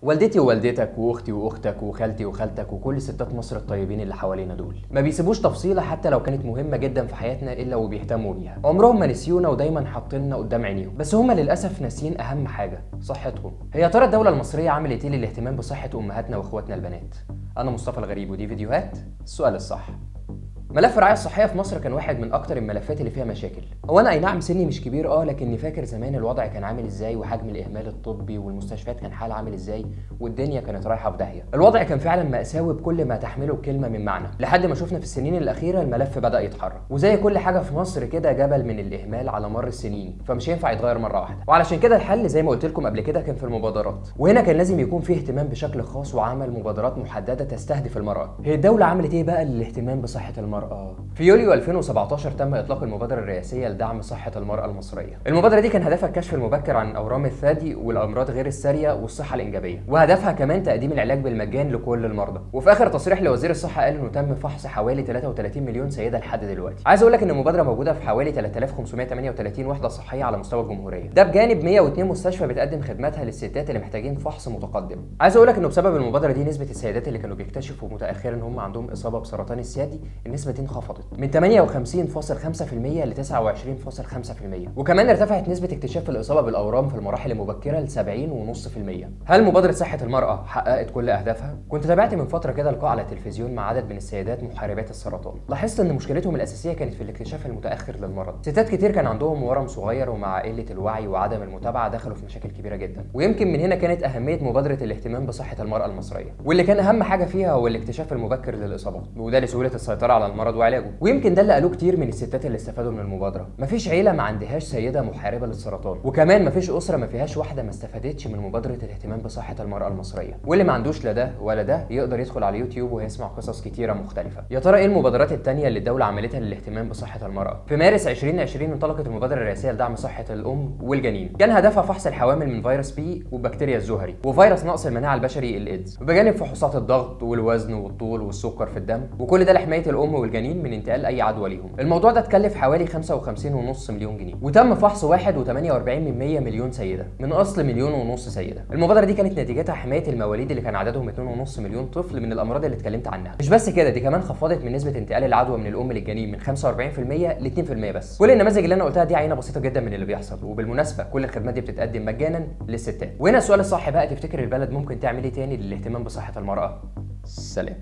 والدتي ووالدتك واختي واختك وخالتي وخالتك وكل ستات مصر الطيبين اللي حوالينا دول ما بيسيبوش تفصيله حتى لو كانت مهمه جدا في حياتنا الا وبيهتموا بيها. عمرهم ما نسيونا ودايما حاطيننا قدام عينيهم، بس هم للاسف ناسيين اهم حاجه، صحتهم. هي يا ترى الدوله المصريه عملت ايه للاهتمام بصحه امهاتنا واخواتنا البنات؟ انا مصطفى الغريب ودي فيديوهات السؤال الصح. ملف الرعايه الصحيه في مصر كان واحد من اكتر الملفات اللي فيها مشاكل. هو انا اي نعم سني مش كبير لكني فاكر زمان الوضع كان عامل ازاي، وحجم الاهمال الطبي والمستشفيات كان حالها عامل ازاي، والدنيا كانت رايحه في داهيه. الوضع كان فعلا مأساوي بكل ما تحمله الكلمه من معنى، لحد ما شفنا في السنين الاخيره الملف بدأ يتحرك. وزي كل حاجه في مصر كده جبل من الاهمال على مر السنين، فمش هينفع يتغير مره واحده. وعلشان كده الحل زي ما قلت لكم قبل كده كان في المبادرات، وهنا كان لازم يكون فيه اهتمام بشكل خاص وعمل مبادرات محدده تستهدف المراه. هي الدوله عملت ايه بقى للاهتمام بصحه المراه؟ في يوليو 2017 تم اطلاق المبادره الرئاسيه لدعم صحه المراه المصريه. المبادره دي كان هدفها الكشف المبكر عن اورام الثدي والامراض غير الساريه والصحه الانجابيه، وهدفها كمان تقديم العلاج بالمجان لكل المرضى. وفي اخر تصريح لوزير الصحه قال انه تم فحص حوالي 33 مليون سيده لحد دلوقتي. عايز اقول لك ان المبادره موجوده في حوالي 3538 وحده صحيه على مستوى الجمهوريه، ده بجانب 102 مستشفى بتقدم خدماتها للستات اللي محتاجين فحص متقدم. عايز اقول لك انه بسبب المبادره دي نسبه السيدات اللي كانوا بيكتشفوا متاخرا ان هم عندهم اصابه بسرطان الثدي النسبه دي انخفضت من 58.5% ل 29.5%، وكمان ارتفعت نسبة اكتشاف الإصابة بالأورام في المراحل المبكرة ل 70.5%. هل مبادرة صحة المرأة حققت كل أهدافها؟ كنت تابعت من فترة كده لقاء على التلفزيون مع عدد من السيدات محاربات السرطان، لاحظت إن مشكلتهم الأساسية كانت في الاكتشاف المتأخر للمرض. ستات كتير كان عندهم ورم صغير، ومع قلة الوعي وعدم المتابعة دخلوا في مشاكل كبيرة جدا. ويمكن من هنا كانت أهمية مبادرة الاهتمام بصحة المرأة المصرية، واللي كان أهم حاجة فيها هو الاكتشاف المبكر للإصابات، وده لسهولة السيطرة على المرض وعلاجه. ويمكن ده اللي قالوه كتير من الستات اللي استفادوا من المبادره. مفيش عيله ما عندهاش سيده محاربه للسرطان، وكمان مفيش اسره ما فيهاش واحده ما استفادتش من مبادره الاهتمام بصحه المراه المصريه. واللي ما عندوش لا ده ولا ده يقدر يدخل على يوتيوب ويسمع قصص كتيره مختلفه. يا ترى ايه المبادرات التانيه اللي الدوله عملتها للاهتمام بصحه المراه؟ في مارس 2020 انطلقت المبادره الرئاسيه لدعم صحه الام والجنين، كان هدفها فحص الحوامل من فيروس بي وبكتيريا الزهري وفيروس نقص المناعه البشري الايدز، وبجانب فحوصات الضغط والوزن والطول والسكر في الدم، وكل ده لحمايه الام والجنين من انتقال اي عدوى ليهم. الموضوع ده اتكلف حوالي 55.5 مليون جنيه، وتم فحص 1.48 مليون سيده من اصل 1.5 مليون سيده. المبادره دي كانت نتيجتها حمايه المواليد اللي كان عددهم 2.5 مليون طفل من الامراض اللي اتكلمت عنها. مش بس كده، دي كمان خفضت من نسبه انتقال العدوى من الام للجنين من 45% ل 2% بس. كل النماذج اللي انا قلتها دي عينه بسيطه جدا من اللي بيحصل، وبالمناسبه كل الخدمات دي بتتقدم مجانا للستات. وهنا السؤال الصح بقى، تفتكر البلد ممكن تعمل ايه تاني للاهتمام بصحه المراه؟ سلام.